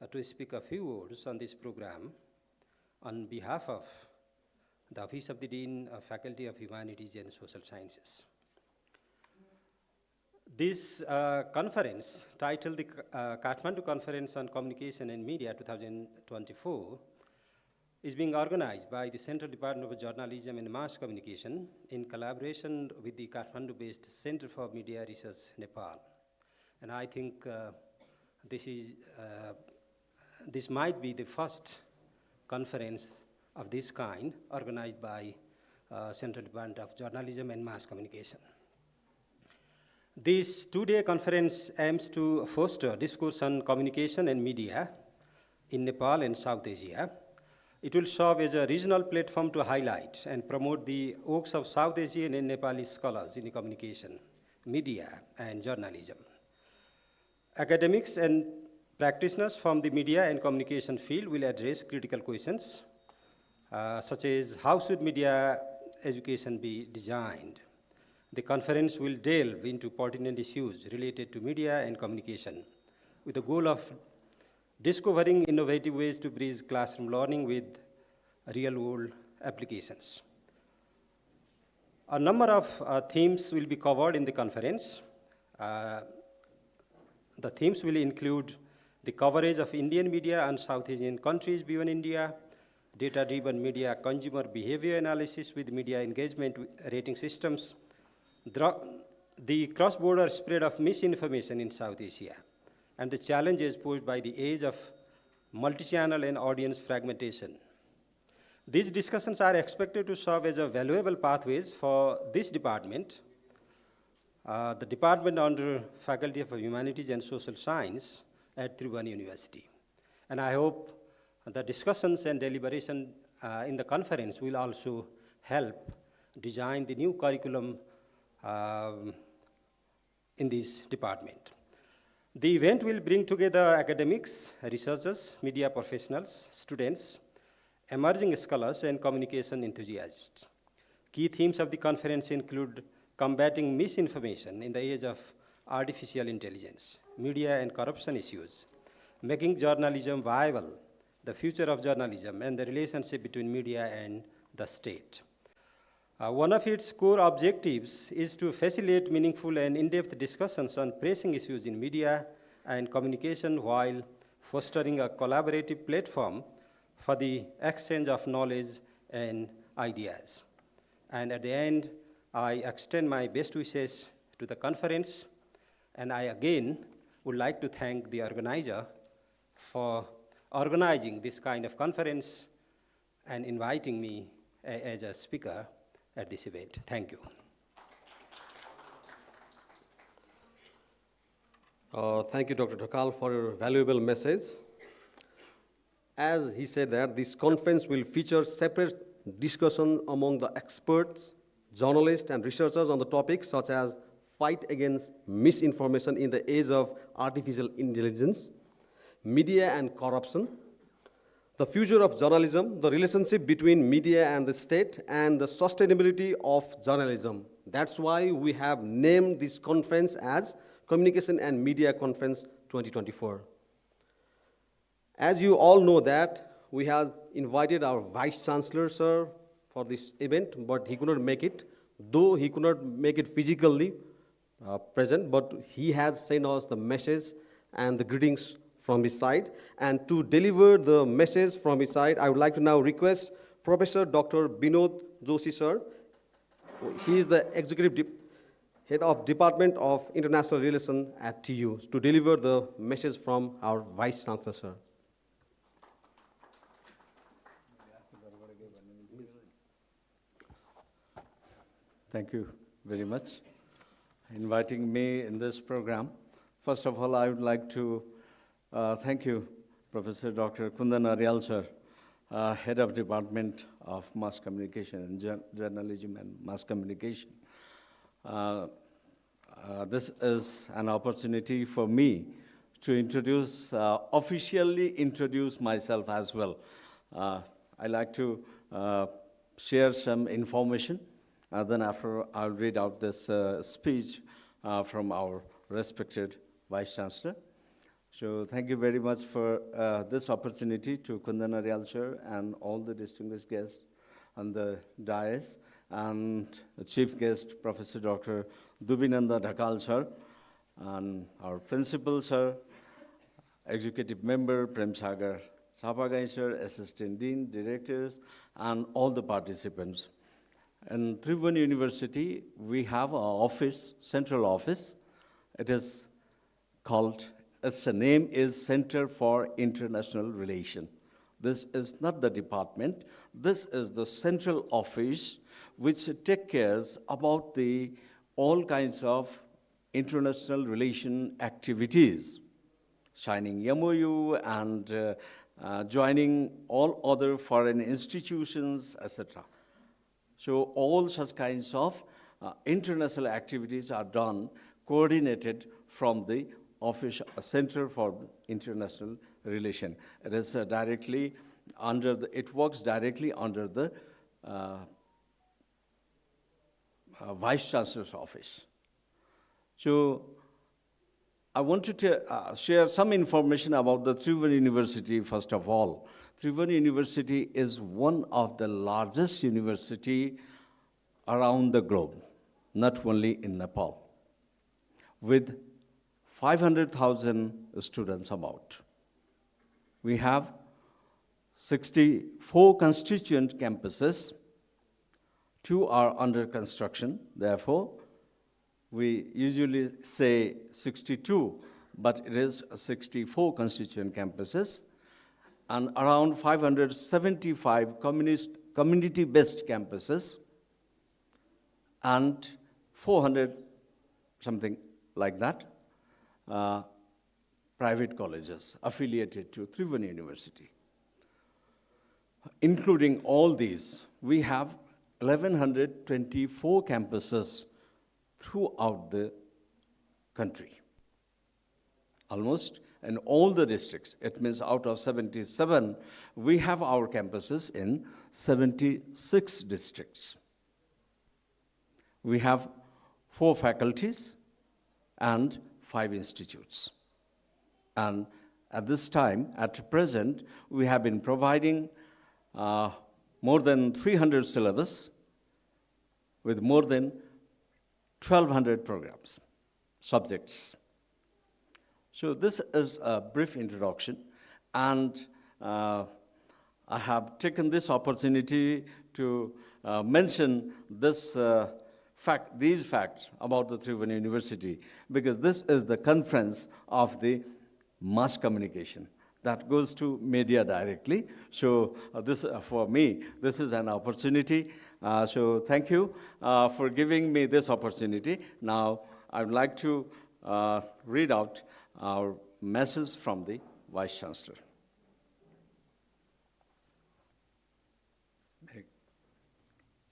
to speak a few words on this program on behalf of the Office of the Dean of Faculty of Humanities and Social Sciences. This conference, titled the Kathmandu Conference on Communication and Media 2024, is being organized by the Central Department of Journalism and Mass Communication in collaboration with the Kathmandu-based Center for Media Research, Nepal. And I think this might be the first conference of this kind organized by Central Department of Journalism and Mass Communication. This two-day conference aims to foster discourse on communication and media in Nepal and South Asia. It will serve as a regional platform to highlight and promote the works of South Asian and Nepali scholars in communication, media, and journalism. Academics and practitioners from the media and communication field will address critical questions such as how should media education be designed. The conference will delve into pertinent issues related to media and communication with the goal of discovering innovative ways to bridge classroom learning with real-world applications. A number of themes will be covered in the conference. The themes will include the coverage of Indian media and South Asian countries beyond India, data-driven media consumer behavior analysis with media engagement rating systems, the cross-border spread of misinformation in South Asia, and the challenges posed by the age of multi-channel and audience fragmentation. These discussions are expected to serve as a valuable pathways for this department, the department under Faculty of Humanities and Social Science at Tribhuvan University. And I hope the discussions and deliberation in the conference will also help design the new curriculum in this department. The event will bring together academics, researchers, media professionals, students, emerging scholars, and communication enthusiasts. Key themes of the conference include combating misinformation in the age of artificial intelligence, media and corruption issues, making journalism viable, the future of journalism, and the relationship between media and the state. One of its core objectives is to facilitate meaningful and in-depth discussions on pressing issues in media and communication while fostering a collaborative platform for the exchange of knowledge and ideas. And at the end, I extend my best wishes to the conference, and I again would like to thank the organizer for organizing this kind of conference and inviting me as a speaker at this event. Thank you. Thank you, Dr. Dhakal, for your valuable message. As he said that this conference will feature separate discussion among the experts, journalists, and researchers on the topics such as fight against misinformation in the age of artificial intelligence, media and corruption, the future of journalism, the relationship between media and the state, and the sustainability of journalism. That's why we have named this conference as Communication and Media Conference 2024. As you all know that, we have invited our Vice Chancellor, sir, for this event, but he could not make it, though he could not make it physically present, but he has sent us the message and the greetings from his side. And to deliver the message from his side, I would like to now request Professor Dr. Binod Joshi, sir. He is the Executive Head of Department of International Relations at TU, to deliver the message from our Vice Chancellor, sir. Thank you very much for inviting me in this program. First of all, I would like to thank you, Professor Dr. Kundan Aryal, sir, Head of Department of Mass Communication and Journalism and Mass Communication. This is an opportunity for me to officially introduce myself as well. I like to share some information. Then after, I'll read out this speech from our respected Vice Chancellor. So thank you very much for this opportunity to Kundan Aryal sir and all the distinguished guests on the dais, and the chief guest, Professor Dr. Dubinanda Dhakal sir, and our principal sir, executive member Prem Sagar Chapagai sir, assistant dean, directors, and all the participants. In Tribhuvan University, we have an office, central office. It is called, its name is Center for International Relation. This is not the department. This is the central office which takes care about the all kinds of international relation activities, signing MOU and joining all other foreign institutions, etc. So all such kinds of international activities are done, coordinated from the Office Center for International Relation. It is directly under the, it works directly under the Vice Chancellor's office. So I wanted to share some information about the Tribhuvan University first of all. Tribhuvan University is one of the largest university around the globe, not only in Nepal, with 500,000 students about. We have 64 constituent campuses. 2 are under construction, therefore, we usually say 62, but it is 64 constituent campuses, and around 575 community-based campuses, and 400, something like that, private colleges affiliated to Tribhuvan University. Including all these, we have 1,124 campuses throughout the country, almost in all the districts. It means out of 77, we have our campuses in 76 districts. We have 4 faculties and 5 institutes. And at this time, at present, we have been providing more than 300 syllabus with more than 1,200 programs, subjects. So this is a brief introduction, and I have taken this opportunity to mention this these facts about the Tribhuvan University, because this is the conference of the mass communication that goes to media directly. So this, for me, this is an opportunity. So thank you for giving me this opportunity. Now, I would like to read out our message from the Vice Chancellor.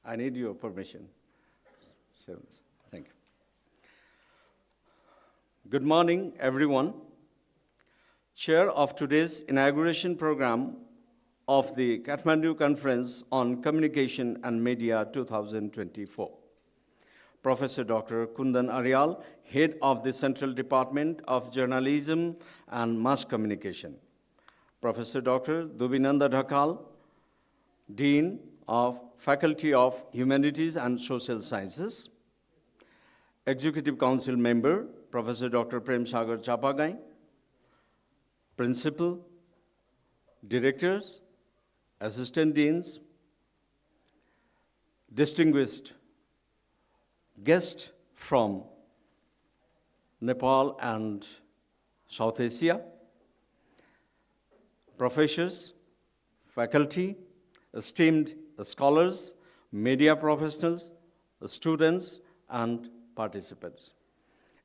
I need your permission. Thank you. Good morning, everyone. Chair of today's inauguration program of the Kathmandu Conference on Communication and Media 2024. Professor Dr. Kundan Aryal, Head of the Central Department of Journalism and Mass Communication. Professor Dr. Dubinanda Dhakal, Dean of Faculty of Humanities and Social Sciences. Executive Council Member, Professor Dr. Prem Sagar Chapagai. Principal, Directors, Assistant Deans, distinguished guests from Nepal and South Asia, professors, faculty, esteemed scholars, media professionals, students, and participants.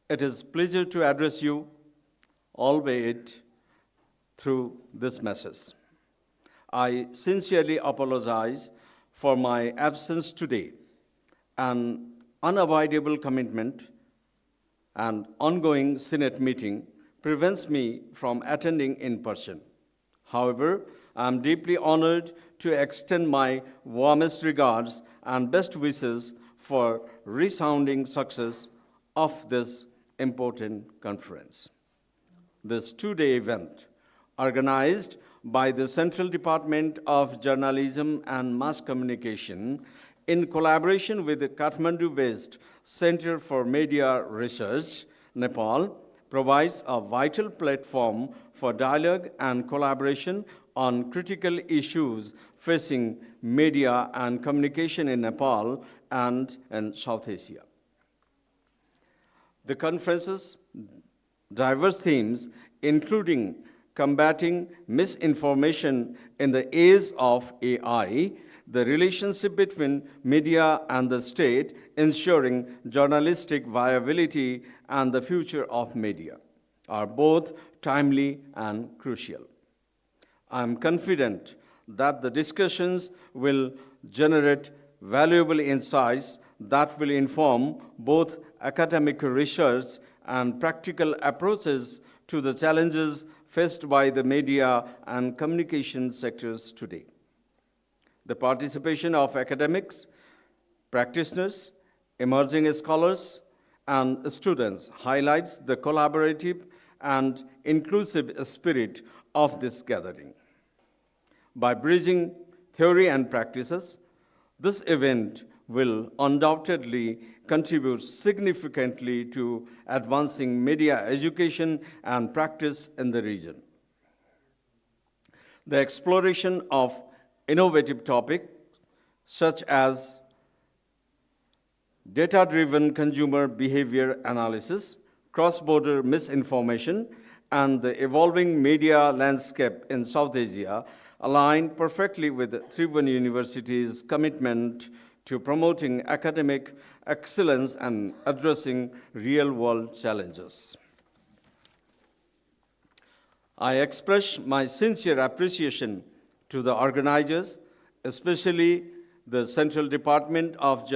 It is a pleasure to address you, albeit through this message. I sincerely apologize for my absence today. An unavoidable commitment and ongoing Senate meeting prevents me from attending in person. However, I am deeply honored to extend my warmest regards and best wishes for resounding success of this important conference. this two-day event, organized by the Central Department of Journalism and Mass Communication in collaboration with the Kathmandu-based Center for Media Research, Nepal, provides a vital platform for dialogue and collaboration on critical issues facing media and communication in Nepal and in South Asia. The conference's diverse themes, including combating misinformation in the age of AI, the relationship between media and the state, ensuring journalistic viability, and the future of media, are both timely and crucial. I am confident that the discussions will generate valuable insights that will inform both academic research and practical approaches to the challenges faced by the media and communication sectors today. The participation of academics, practitioners, emerging scholars, and students highlights the collaborative and inclusive spirit of this gathering. By bridging theory and practices, this event will undoubtedly contribute significantly to advancing media education and practice in the region. The exploration of innovative topics such as data-driven consumer behavior analysis, cross-border misinformation, and the evolving media landscape in South Asia align perfectly with Tribhuvan University's commitment to promoting academic excellence and addressing real-world challenges. I express my sincere appreciation to the organizers, especially the Central Department of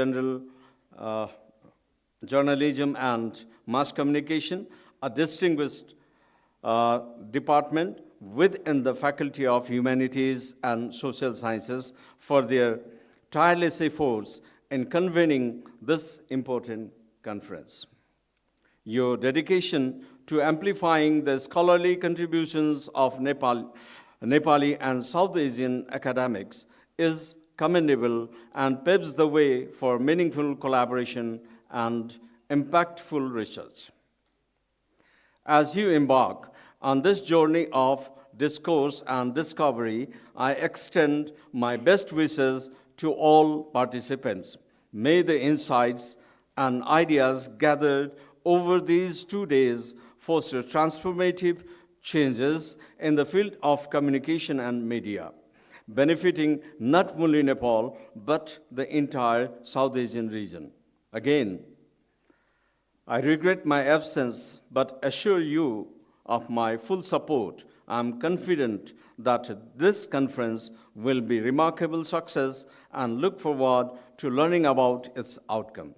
Journalism and Mass Communication, a distinguished department within the Faculty of Humanities and Social Sciences, for their tireless efforts in convening this important conference. Your dedication to amplifying the scholarly contributions of Nepali and South Asian academics is commendable and paves the way for meaningful collaboration and impactful research. As you embark on this journey of discourse and discovery, I extend my best wishes to all participants. May the insights and ideas gathered over these 2 days foster transformative changes in the field of communication and media, benefiting not only Nepal, but the entire South Asian region. Again, I regret my absence, but assure you of my full support. I am confident that this conference will be a remarkable success and look forward to learning about its outcome.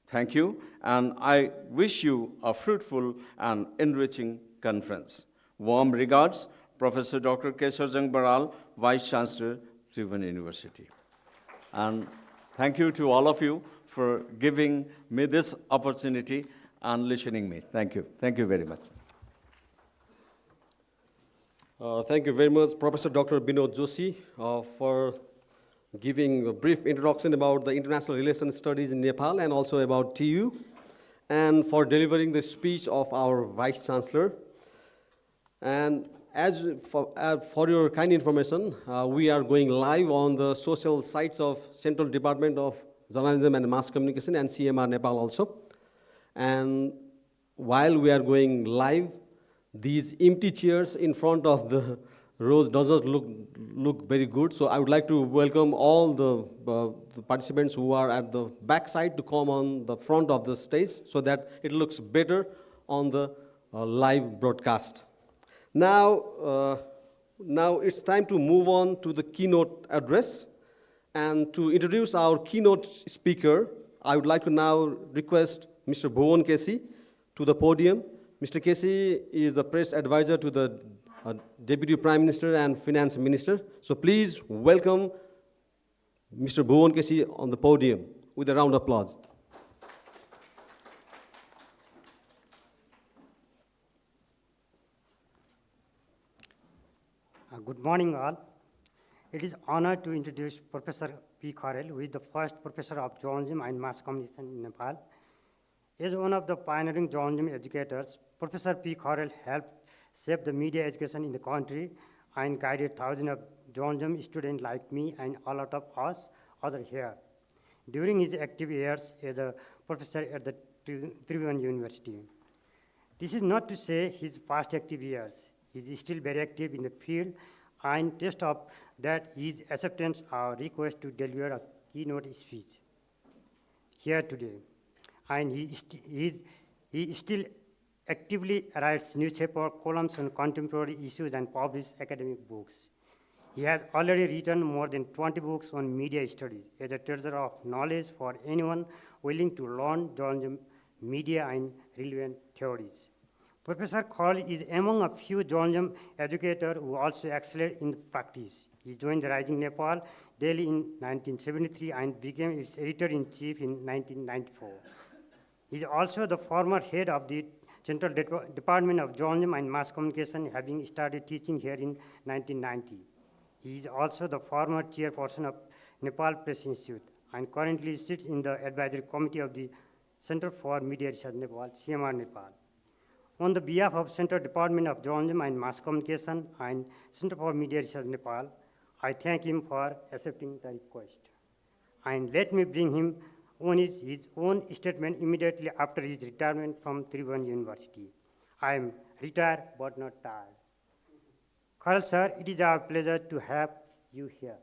Thank you, and I wish you a fruitful and enriching conference. Warm regards, Professor Dr. Kesarjang Baral, Vice Chancellor, Tribhuvan University. And thank you to all of you for giving me this opportunity and listening me. Thank you. Thank you very much. Thank you very much, Professor Dr. Binod Joshi, for giving a brief introduction about the international relations studies in Nepal and also about TU, and for delivering the speech of our Vice Chancellor. And as for your kind information, we are going live on the social sites of Central Department of Journalism and Mass Communication and CMR Nepal also. And while we are going live, these empty chairs in front of the rows doesn't look very good. So I would like to welcome all the participants who are at the back side to come on the front of the stage so that it looks better on the live broadcast. Now it's time to move on to the keynote address. And to introduce our keynote speaker, I would like to now request Mr. Bhuvan Kesi to the podium. Mr. Kesi is the press advisor to the Deputy Prime Minister and Finance Minister. So please welcome Mr. Bhuvan Kesi on the podium with a round of applause. Good morning, all. It is honor to introduce Professor P. Kharel, who is the first professor of journalism and mass communication in Nepal. As one of the pioneering journalism educators, Professor P. Kharel helped shape the media education in the country and guided thousands of journalism students like me and a lot of us other here. During his active years as a professor at the Tribhuvan University. This is not to say his past active years. He is still very active in the field, and test of that his acceptance our request to deliver a keynote speech here today. And he still actively writes newspaper columns on contemporary issues and publishes academic books. He has already written more than 20 books on media studies as a treasure of knowledge for anyone willing to learn journalism, media, and relevant theories. Professor Kharel is among a few journalism educators who also excelled in practice. He joined the Rising Nepal Daily in 1973 and became its editor-in-chief in 1994. He is also the former head of the Central Department of Journalism and Mass Communication, having started teaching here in 1990. He is also the former chairperson of Nepal Press Institute and currently sits in the advisory committee of the Center for Media Research Nepal, CMR Nepal. On the behalf of Central Department of Journalism and Mass Communication and Center for Media Research Nepal, I thank him for accepting the request. And let me bring him on his own statement immediately after his retirement from Tribhuvan University. I am retired but not tired. Kharel sir, it is our pleasure to have you here.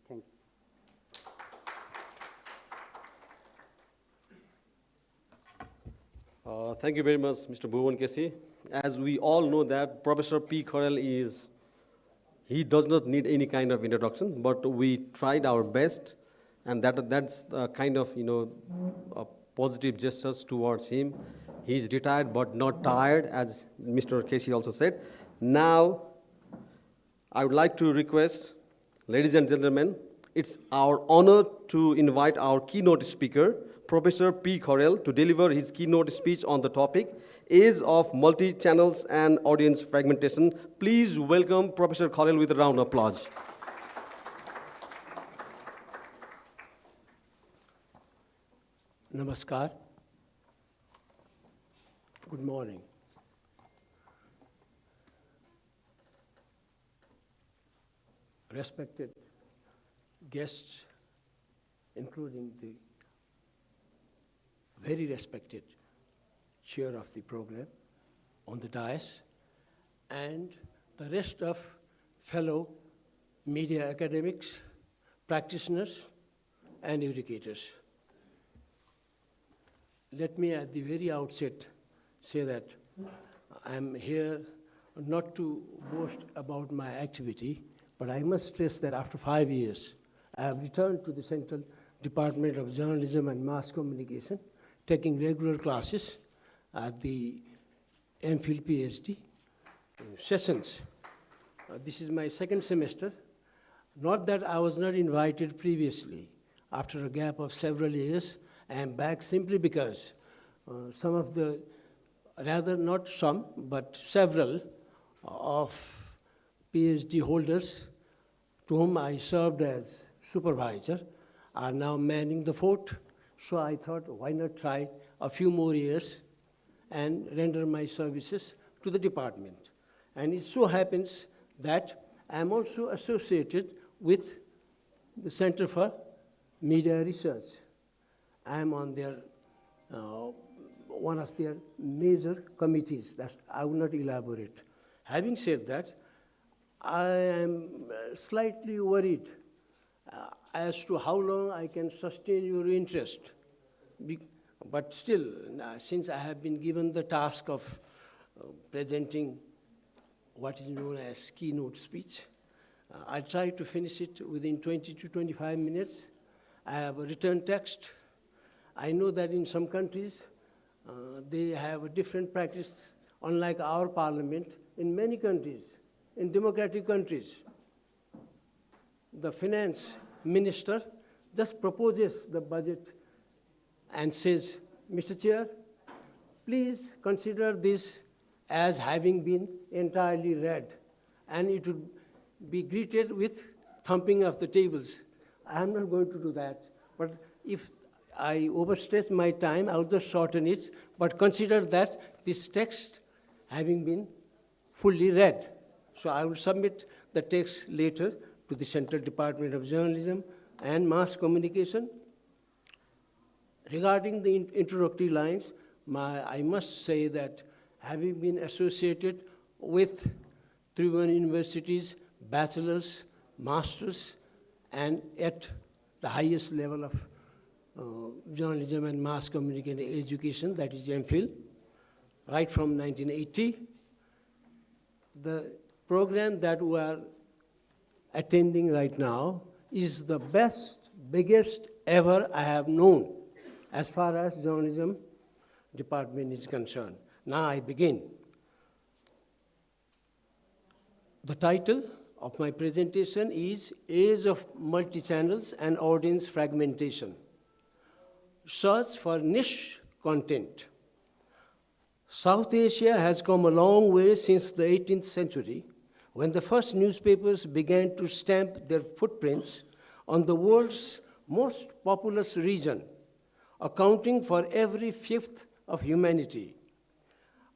Thank you. Thank you very much, Mr. Bhuvan Kesi. As we all know that Professor P. Kharel he does not need any kind of introduction, but we tried our best, and that's the kind of, positive gestures towards him. He's retired but not tired, as Mr. Kesi also said. Now, I would like to request, ladies and gentlemen, it's our honor to invite our keynote speaker, Professor P. Kharel, to deliver his keynote speech on the topic, Age of Multi-Channels and Audience Fragmentation. Please welcome Professor Kharel with a round of applause. Namaskar. Good morning. Respected guests, including the very respected chair of the program on the dais, and the rest of fellow media academics, practitioners, and educators. Let me at the very outset say that I'm here not to boast about my activity, but I must stress that after 5 years, I have returned to the Central Department of Journalism and Mass Communication, taking regular classes at the MPhil PhD sessions. This is my second semester. Not that I was not invited previously. After a gap of several years, I am back simply because some of the, rather not some, but several of PhD holders to whom I served as supervisor are now manning the fort. So I thought, why not try a few more years and render my services to the department. And it so happens that I'm also associated with the Center for Media Research. I'm on their, one of their major committees. I will not elaborate. Having said that, I am slightly worried as to how long I can sustain your interest. But still, since I have been given the task of presenting what is known as keynote speech, I'll try to finish it within 20 to 25 minutes. I have a written text. I know that in some countries, they have a different practice, unlike our parliament. In many countries, in democratic countries, the finance minister just proposes the budget and says, Mr. Chair, please consider this as having been entirely read, and it would be greeted with thumping of the tables. I'm not going to do that. But if I overstretch my time, I'll just shorten it. But consider that this text having been fully read. So I will submit the text later to the Central Department of Journalism and Mass Communication. Regarding the introductory lines, I must say that having been associated with Tribhuvan University's bachelor's, master's, and at the highest level of journalism and mass communication education, that is MPhil, right from 1980, the program that we are attending right now is the best, biggest ever I have known as far as journalism department is concerned. Now I begin. The title of my presentation is Age of Multi-Channels and Audience Fragmentation. Search for niche content. South Asia has come a long way since the 18th century, when the first newspapers began to stamp their footprints on the world's most populous region, accounting for every fifth of humanity.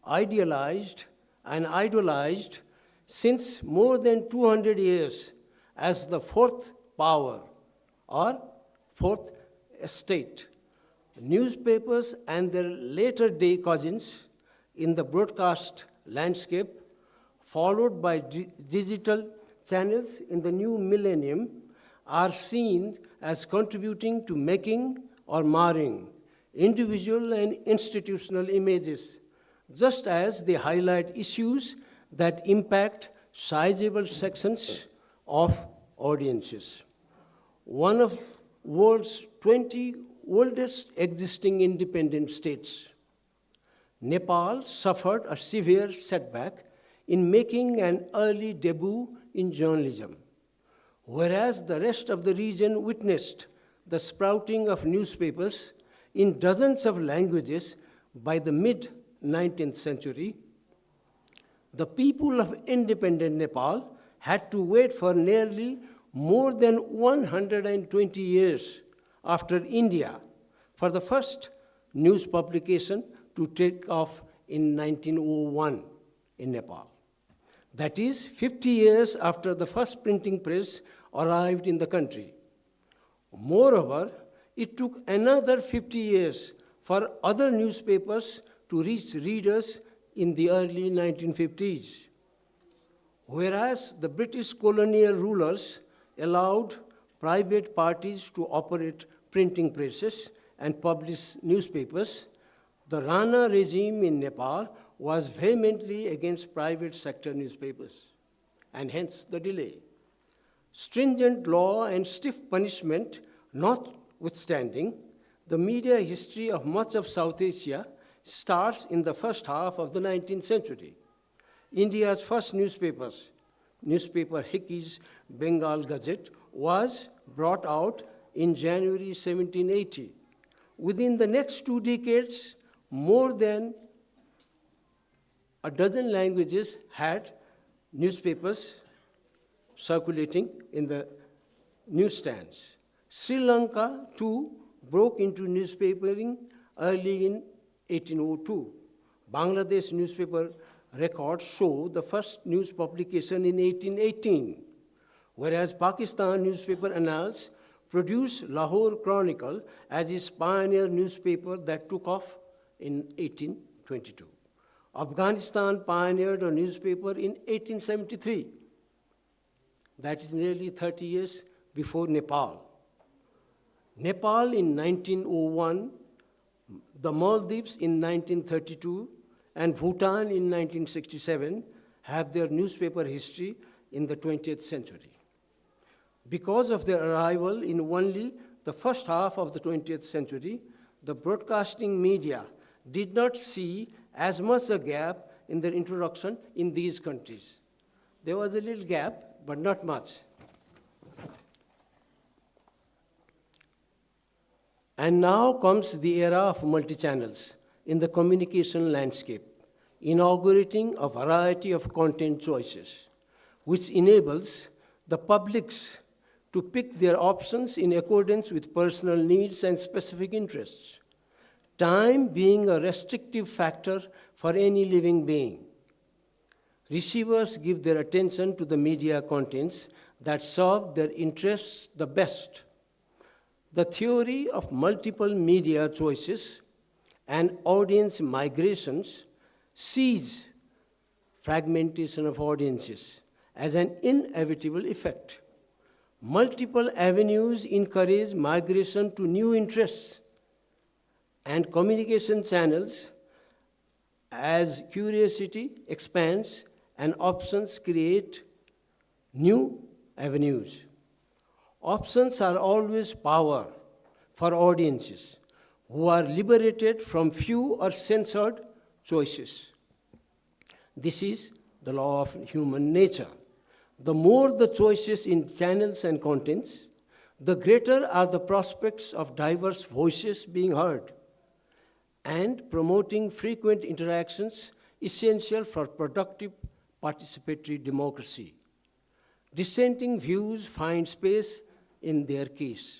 Idealized and idolized since more than 200 years as the fourth power or fourth estate, newspapers and their later day cousins in the broadcast landscape, followed by digital channels in the new millennium, are seen as contributing to making or marring individual and institutional images, just as they highlight issues that impact sizable sections of audiences. One of the world's 20 oldest existing independent states, Nepal suffered a severe setback in making an early debut in journalism, whereas the rest of the region witnessed the sprouting of newspapers in dozens of languages by the mid-19th century. The people of independent Nepal had to wait for nearly more than 120 years after India for the first news publication to take off in 1901 in Nepal. That is 50 years after the first printing press arrived in the country. Moreover, it took another 50 years for other newspapers to reach readers in the early 1950s. Whereas the British colonial rulers allowed private parties to operate printing presses and publish newspapers, the Rana regime in Nepal was vehemently against private sector newspapers, and hence the delay. Stringent law and stiff punishment notwithstanding, the media history of much of South Asia starts in the first half of the 19th century. India's first newspaper Hickey's Bengal Gazette, was brought out in January 1780. Within the next 2 decades, more than a dozen languages had newspapers circulating in the newsstands. Sri Lanka, too, broke into newspapering early in 1802. Bangladesh newspaper records show the first news publication in 1818, whereas Pakistan newspaper annals produced Lahore Chronicle as its pioneer newspaper that took off in 1822. Afghanistan pioneered a newspaper in 1873. That is nearly 30 years before Nepal. Nepal in 1901, the Maldives in 1932, and Bhutan in 1967 have their newspaper history in the 20th century. Because of their arrival in only the first half of the 20th century, the broadcasting media did not see as much a gap in their introduction in these countries. There was a little gap, but not much. And now comes the era of multi-channels in the communication landscape, inaugurating a variety of content choices. which enables the publics to pick their options in accordance with personal needs and specific interests. Time being a restrictive factor for any living being. Receivers give their attention to the media contents that serve their interests the best. The theory of multiple media choices and audience migrations sees fragmentation of audiences as an inevitable effect. Multiple avenues encourage migration to new interests and communication channels as curiosity expands and options create new avenues. Options are always power for audiences who are liberated from few or censored choices. This is the law of human nature. The more the choices in channels and contents, the greater are the prospects of diverse voices being heard, and promoting frequent interactions essential for productive participatory democracy. Dissenting views find space in their case.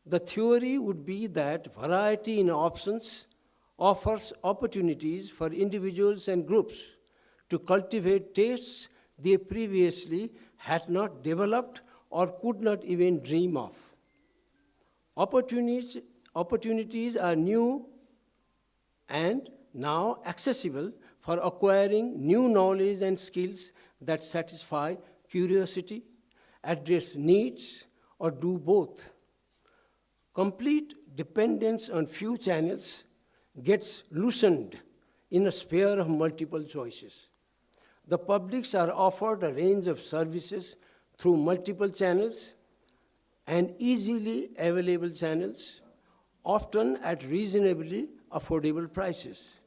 The theory would be that variety in options offers opportunities for individuals and groups to cultivate tastes they previously had not developed or could not even dream of. Opportunities are new and now accessible for acquiring new knowledge and skills that satisfy curiosity, address needs, or do both. Complete dependence on few channels gets loosened in a sphere of multiple choices. The publics are offered a range of services through multiple channels and easily available channels, often at reasonably affordable prices.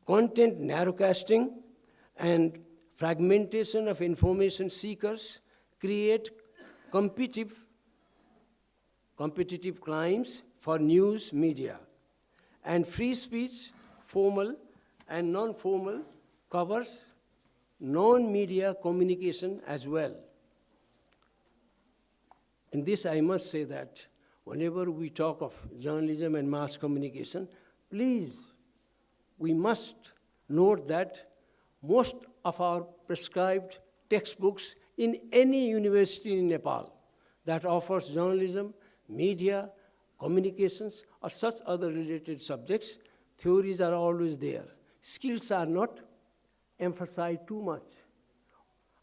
Content narrowcasting and fragmentation of information seekers create competitive climes for news media, and free speech, formal and non-formal, covers non-media communication as well. In this, I must say that whenever we talk of journalism and mass communication, please, we must note that most of our prescribed textbooks in any university in Nepal that offers journalism, media, communications, or such other related subjects, theories are always there. Skills are not emphasized too much.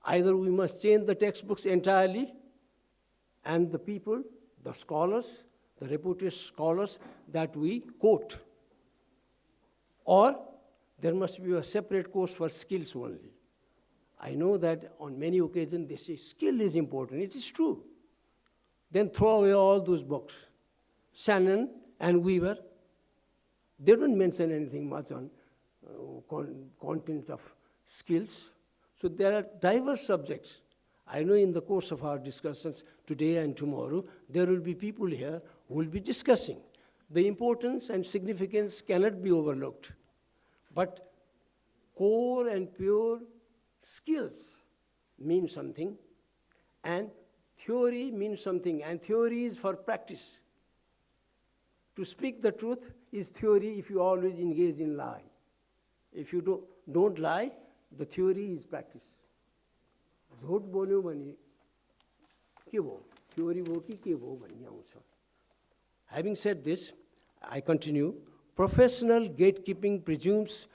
Either we must change the textbooks entirely, and the people, the scholars, the reputed scholars that we quote, or there must be a separate course for skills only. I know that on many occasions they say skill is important. It is true. Then throw away all those books. Shannon and Weaver, they don't mention anything much on content of skills. So there are diverse subjects. I know in the course of our discussions today and tomorrow, there will be people here who will be discussing. The importance and significance cannot be overlooked. But core and pure skills mean something, and theory means something, and theory is for practice. To speak the truth is theory if you always engage in lie. If you don't lie, the theory is practice. झूठ बोल्यो भने के भयो theory भयो कि के भयो भन्ने आउँछ. Having said this, I continue. Professional gatekeeping presumes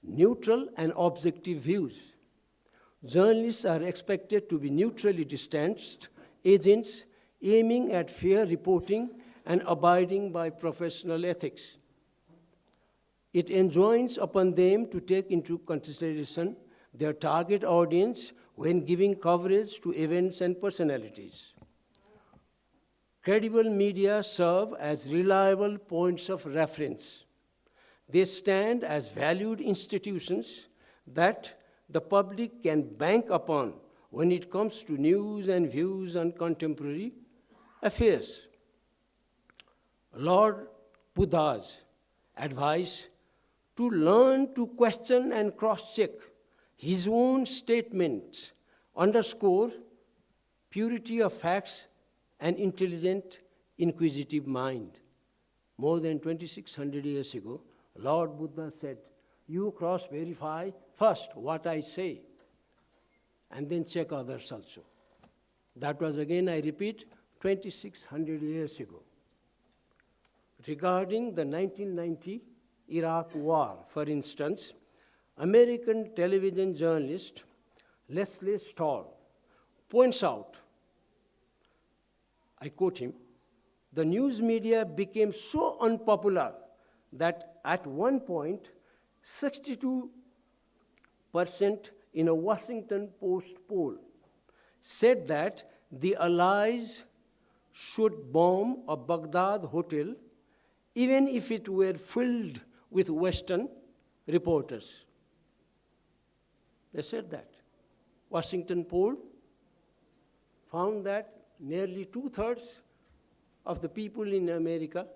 neutral and objective views. Journalists are expected to be neutrally distanced agents aiming at fair reporting and abiding by professional ethics. It enjoins upon them to take into consideration their target audience when giving coverage to events and personalities. Credible media serve as reliable points of reference. They stand as valued institutions that the public can bank upon when it comes to news and views on contemporary affairs. Lord Buddha's advice to learn to question and cross-check His own statements underscore purity of facts and intelligent, inquisitive mind. More than 2,600 years ago, Lord Buddha said, you cross-verify first what I say, and then check others also. That was, again, I repeat, 2,600 years ago. Regarding the 1990 Iraq War, for instance, American television journalist Leslie Stahl points out, I quote him, the news media became so unpopular that at one point, 62% in a Washington Post poll said that the Allies should bomb a Baghdad hotel even if it were filled with Western reporters. They said that. Washington poll found that nearly 2/3 of the people in America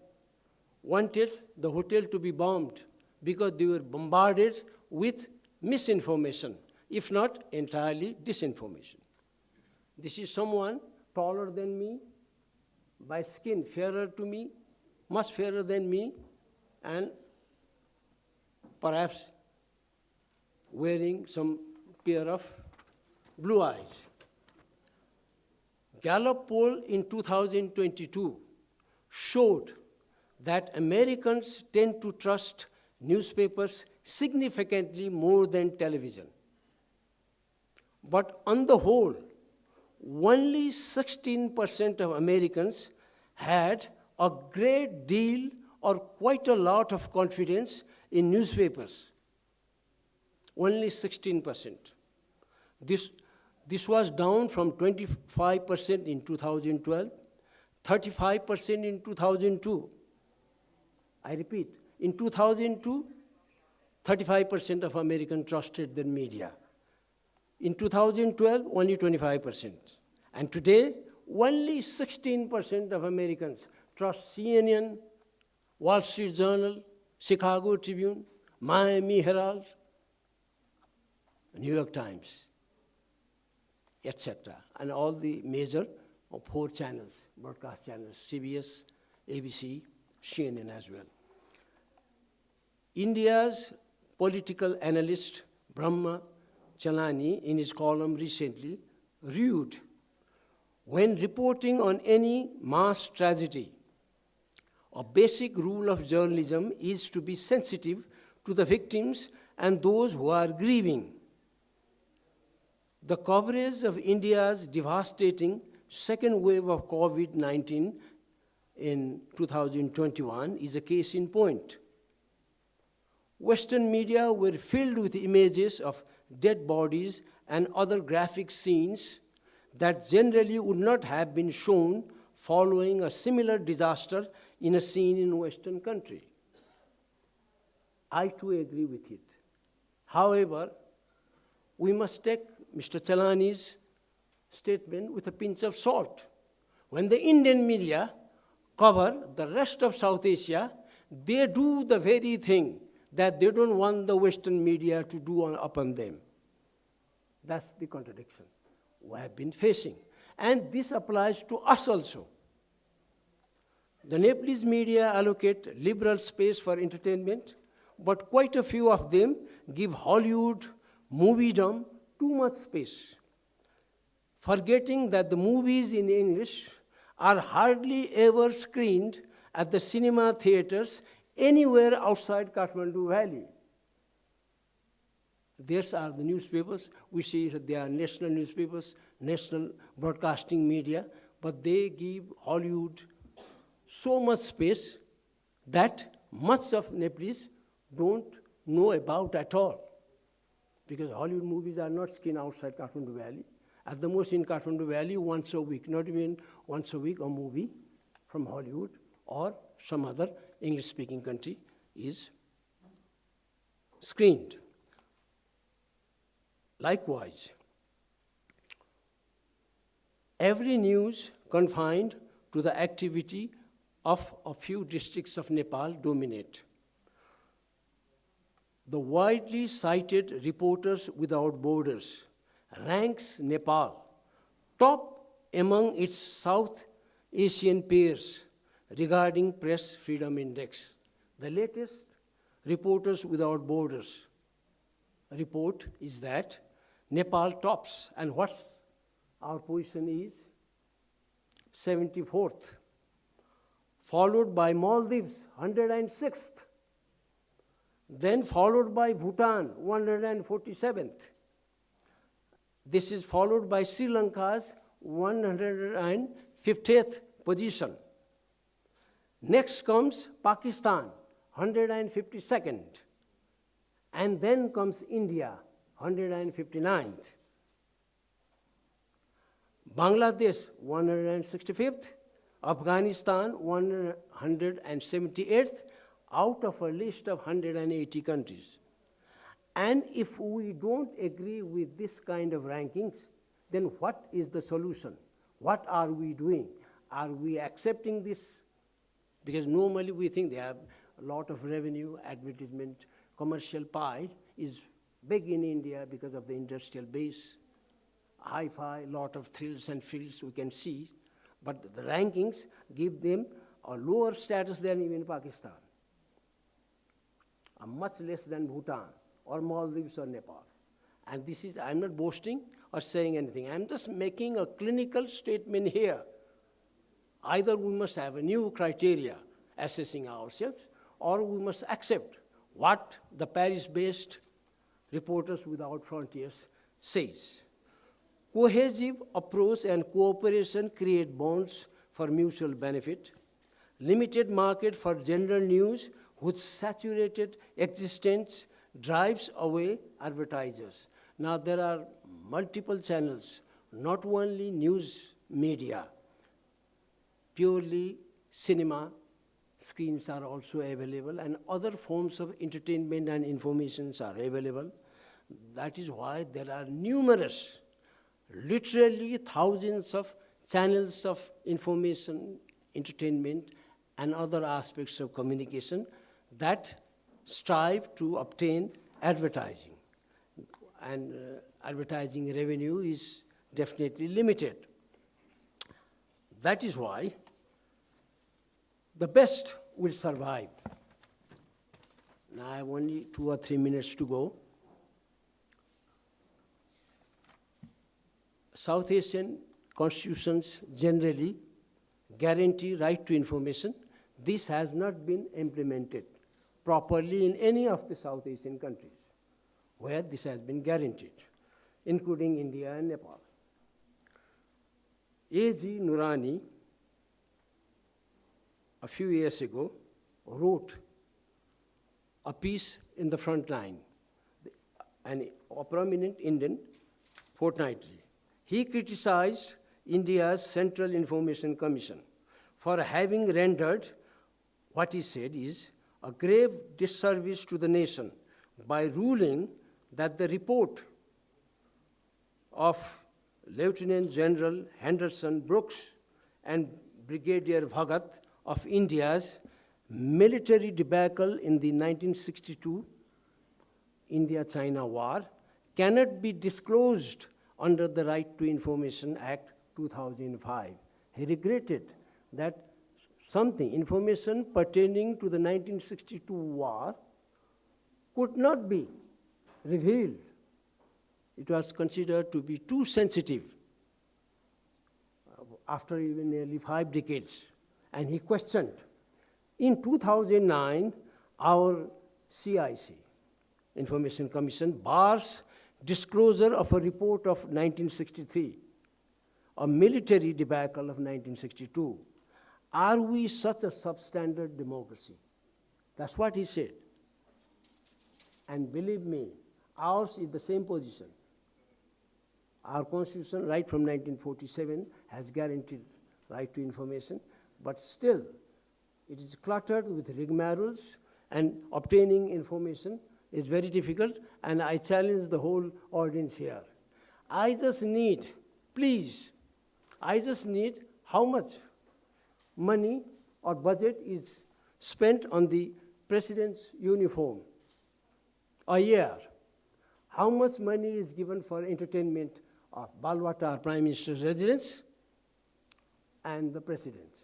wanted the hotel to be bombed because they were bombarded with misinformation, if not entirely disinformation. This is someone taller than me, by skin fairer to me, much fairer than me, and perhaps wearing some pair of blue eyes. Gallup poll in 2022 showed that Americans tend to trust newspapers significantly more than television. But on the whole, only 16% of Americans had a great deal or quite a lot of confidence in newspapers. Only 16%. This was down from 25% in 2012, 35% in 2002. I repeat, in 2002, 35% of Americans trusted the media. In 2012, only 25%. And today, only 16% of Americans trust CNN, Wall Street Journal, Chicago Tribune, Miami Herald, New York Times, etc. And all the major 4 channels, broadcast channels, CBS, ABC, CNN as well. India's political analyst Brahma Chalani, in his column recently, wrote, when reporting on any mass tragedy, a basic rule of journalism is to be sensitive to the victims and those who are grieving. The coverage of India's devastating second wave of COVID-19 in 2021 is a case in point. Western media were filled with images of dead bodies and other graphic scenes that generally would not have been shown following a similar disaster in a scene in a Western country. I too agree with it. However, we must take Mr. Chalani's statement with a pinch of salt. When the Indian media cover the rest of South Asia, they do the very thing that they don't want the Western media to do upon them. That's the contradiction we have been facing. And this applies to us also. The Nepalese media allocate liberal space for entertainment, but quite a few of them give Hollywood, moviedom, too much space, forgetting that the movies in English are hardly ever screened at the cinema theaters anywhere outside Kathmandu Valley. These are the newspapers. We see that they are national newspapers, national broadcasting media, but they give Hollywood so much space that much of Nepalese don't know about at all. Because Hollywood movies are not screened outside Kathmandu Valley. At the most in Kathmandu Valley, once a week, not even once a week, a movie from Hollywood or some other English-speaking country is screened. Likewise, every news confined to the activity of a few districts of Nepal dominate. the widely cited Reporters Without Borders ranks Nepal top among its South Asian peers regarding Press Freedom Index. The latest Reporters Without Borders report is that Nepal tops, and what's our position is 74th, followed by Maldives, 106th, then followed by Bhutan, 147th. This is followed by Sri Lanka's 150th position. Next comes Pakistan, 152nd. And then comes India, 159th. Bangladesh, 165th. Afghanistan, 178th, out of a list of 180 countries. And if we don't agree with this kind of rankings, then what is the solution? What are we doing? Are we accepting this? Because normally we think they have a lot of revenue, advertisement, commercial pie is big in India because of the industrial base, hi-fi, lot of thrills and frills we can see, but the rankings give them a lower status than even Pakistan, much less than Bhutan or Maldives or Nepal. And this is, I'm not boasting or saying anything, I'm just making a clinical statement here. Either we must have a new criteria assessing ourselves, or we must accept what the Paris-based Reporters Without Frontiers says. Cohesive approach and cooperation create bonds for mutual benefit. Limited market for general news whose saturated existence drives away advertisers. Now there are multiple channels, not only news media, purely cinema screens are also available, and other forms of entertainment and informations are available. That is why there are numerous, literally thousands of channels of information, entertainment, and other aspects of communication that strive to obtain advertising. And advertising revenue is definitely limited. That is why the best will survive. Now I have only 2 or 3 minutes to go. South Asian constitutions generally guarantee right to information. This has not been implemented properly in any of the South Asian countries where this has been guaranteed, including India and Nepal. A.G. Nurani, a few years ago, wrote a piece in the front line, a prominent Indian fortnightly. He criticized India's Central Information Commission for having rendered, what he said is, a grave disservice to the nation by ruling that the report of Lieutenant General Henderson Brooks and Brigadier Bhagat of India's military debacle in the 1962 India-China War cannot be disclosed under the Right to Information Act 2005. He regretted that information pertaining to the 1962 war could not be revealed. It was considered to be too sensitive after even nearly 5 decades. And he questioned. In 2009, our CIC, Information Commission, bars disclosure of a report of 1963, a military debacle of 1962. Are we such a substandard democracy? That's what he said. And believe me, ours is the same position. Our constitution, right from 1947, has guaranteed right to information, but still, it is cluttered with rigmaroles, and obtaining information is very difficult, and I challenge the whole audience here. I just need, please, how much money or budget is spent on the president's uniform a year. How much money is given for entertainment of Balwata, Prime Minister's residence, and the President's?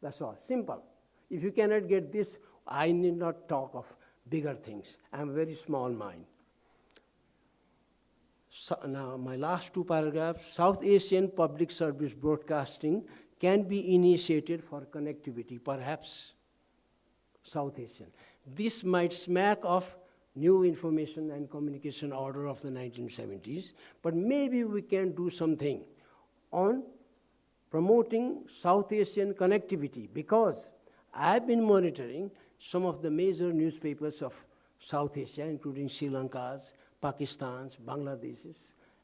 That's all, simple. If you cannot get this, I need not talk of bigger things. I'm a very small mind. So now, my last two paragraphs. South Asian public service broadcasting can be initiated for connectivity, perhaps South Asian. This might smack of new information and communication order of the 1970s, but maybe we can do something on promoting South Asian connectivity, because I've been monitoring some of the major newspapers of South Asia, including Sri Lanka's, Pakistan's, Bangladesh's,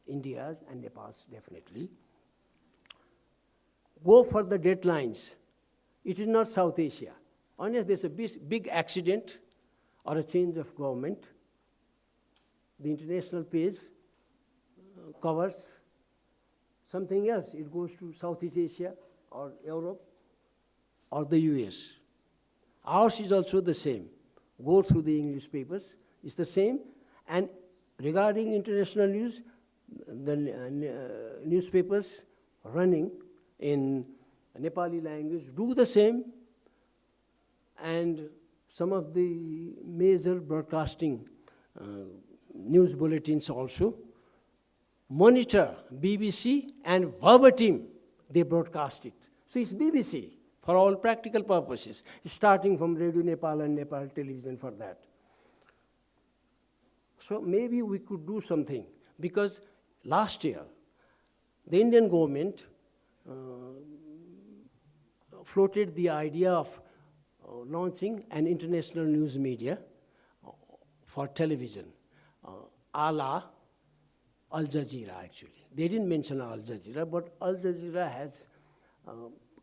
India's, and Nepal's, definitely. Go for the deadlines. It is not South Asia. Unless there's a big accident or a change of government, the international page covers something else. It goes to Southeast Asia or Europe or the US. Ours is also the same. Go through the English papers, it's the same. And regarding international news, the newspapers running in Nepali language do the same. And some of the major broadcasting news bulletins also monitor BBC, and verbatim they broadcast it. So it's BBC for all practical purposes, starting from Radio Nepal and Nepal Television for that. So maybe we could do something, because last year the Indian government floated the idea of launching an international news media for television, a la Al Jazeera, actually. They didn't mention Al Jazeera, but Al Jazeera has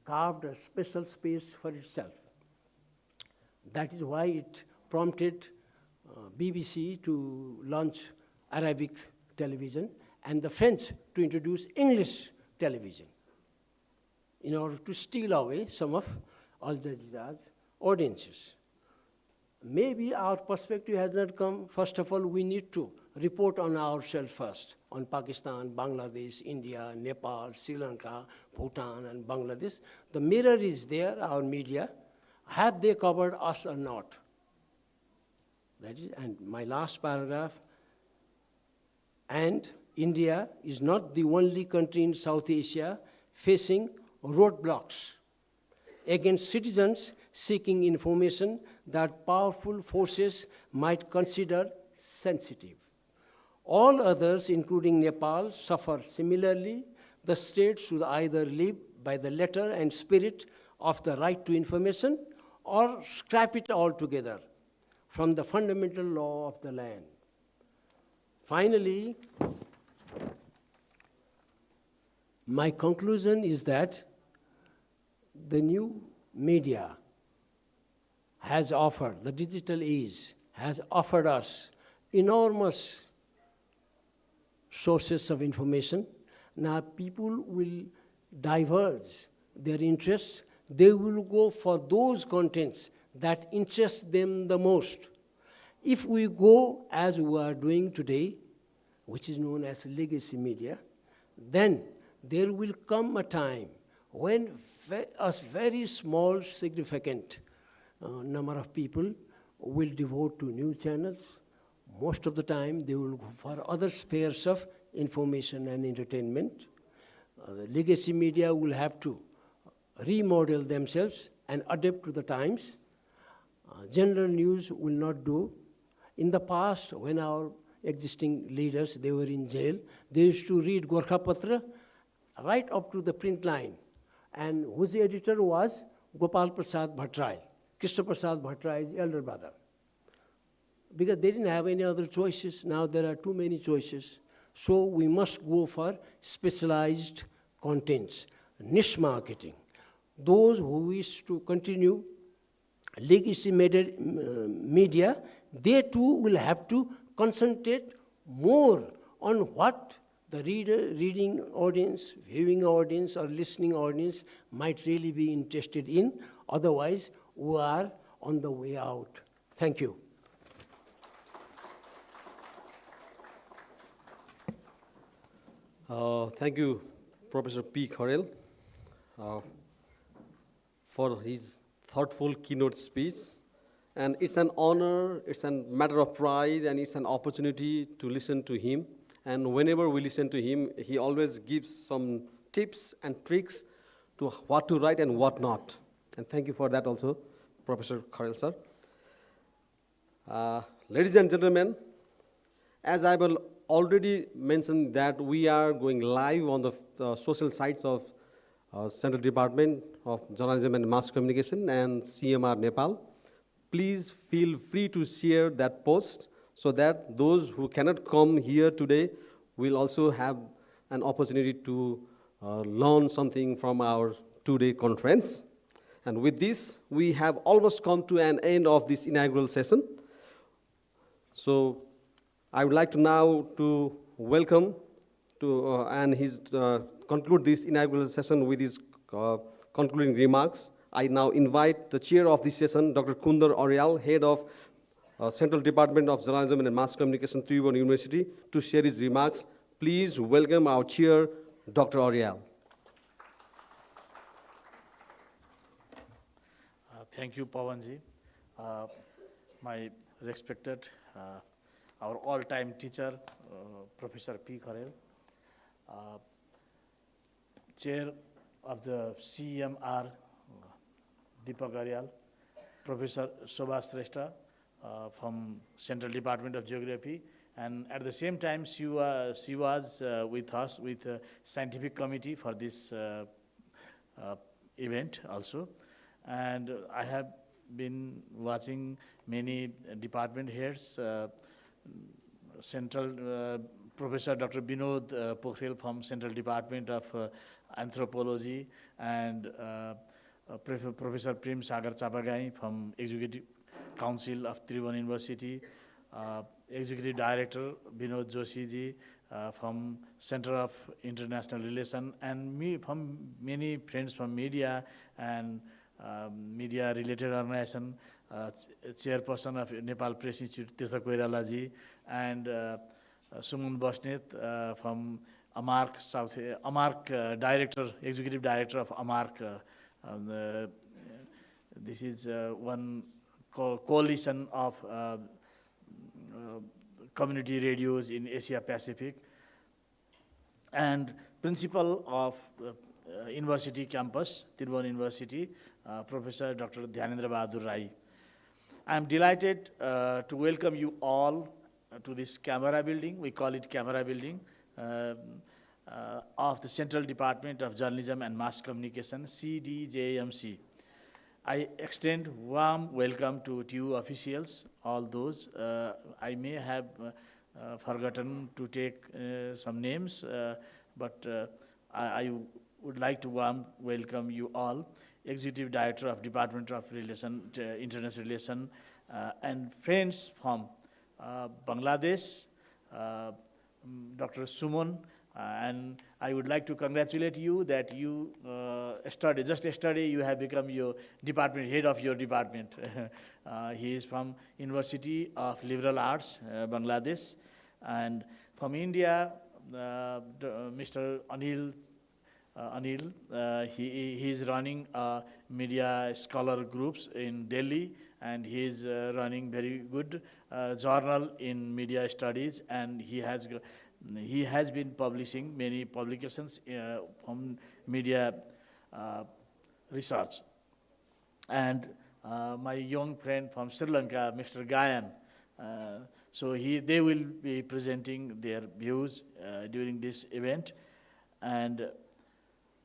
carved a special space for itself. That is why it prompted BBC to launch Arabic television and the French to introduce English television in order to steal away some of Al Jazeera's audiences. Maybe our perspective has not come. First of all, we need to report on ourselves first, on Pakistan, Bangladesh, India, Nepal, Sri Lanka, Bhutan, and Bangladesh. The mirror is there, our media. Have they covered us or not? That is, and my last paragraph, and India is not the only country in South Asia facing roadblocks against citizens seeking information that powerful forces might consider sensitive. All others, including Nepal, suffer similarly. The state should either live by the letter and spirit of the right to information or scrap it altogether from the fundamental law of the land. Finally, my conclusion is that the new media has offered, the digital age has offered us enormous sources of information. Now people will diverge their interests. They will go for those contents that interest them the most. If we go as we are doing today, which is known as legacy media, then there will come a time when a very small, significant number of people will devote to news channels. Most of the time, they will go for other spheres of information and entertainment. The legacy media will have to remodel themselves and adapt to the times. General news will not do. In the past, when our existing leaders, they were in jail, they used to read Gorkha Patra right up to the print line, and whose editor was Gopal Prasad Bhattrai, Krishna Prasad Bhattrai's elder brother. Because they didn't have any other choices. Now there are too many choices. So we must go for specialized contents, niche marketing. Those who wish to continue legacy media, they too will have to concentrate more on what the reading audience, viewing audience, or listening audience might really be interested in. Otherwise, we are on the way out. Thank you. Thank you, Professor P. Kharel, uh, for his thoughtful keynote speech. And it's an honor, it's a matter of pride, and it's an opportunity to listen to him. And whenever we listen to him, he always gives some tips and tricks to what to write and what not. And thank you for that also, Professor Kharel, sir. Ladies and gentlemen, as I will already mentioned that we are going live on the social sites of Central Department of Journalism and Mass Communication and CMR Nepal. Please feel free to share that post so that those who cannot come here today will also have an opportunity to learn something from our two-day conference. And with this, we have almost come to an end of this inaugural session. So I would like to now to welcome to and his conclude this inaugural session with his concluding remarks. I now invite the chair of this session, Dr. Kundar Aryal, head of Central Department of Journalism and Mass Communication, Tribhuvan University, to share his remarks. Please welcome our chair, Dr. Aryal. Thank you, Pawanji. My respected, our all-time teacher, Professor P. Kharel, Chair of the CMR, Deepak Aryal, Professor Shobha Shrestha from Central Department of Geography, and at the same time she was with us with a scientific committee for this event also. And I have been watching many department heads, Professor Dr. Binod Pokhrel from Central Department of Anthropology, and Professor Prem Sagar Chapagai from Executive Council of Tribhuvan University, Executive Director Binod Joshi ji from Center of International Relations, and me from many friends from media and media-related organization, Chairperson of Nepal Press Institute, Tirtha Koirala ji, and Suman Basnet from AMARC Director, Executive Director of AMARC. This is one coalition of community radios in Asia Pacific, and principal of University campus, Tribhuvan University, Professor Dr. Dhyanendra Bahadur Rai. I am delighted to welcome you all to this camera building. We call it camera building of the Central Department of Journalism and Mass Communication, CDJMC. I extend warm welcome to you officials, all those. I may have forgotten to take some names, but I would like to warm welcome you all. Executive Director of Department of International Relations, and friends from Bangladesh, Dr. Suman, and I would like to congratulate you that you just yesterday you have become your department, head of your department. He is from University of Liberal Arts, Bangladesh, and from India, Mr. Anil, he is running media scholar groups in Delhi, and he is running very good journal in media studies, and he has been publishing many publications from media research. And my young friend from Sri Lanka, Mr. Gayan, so they will be presenting their views during this event, and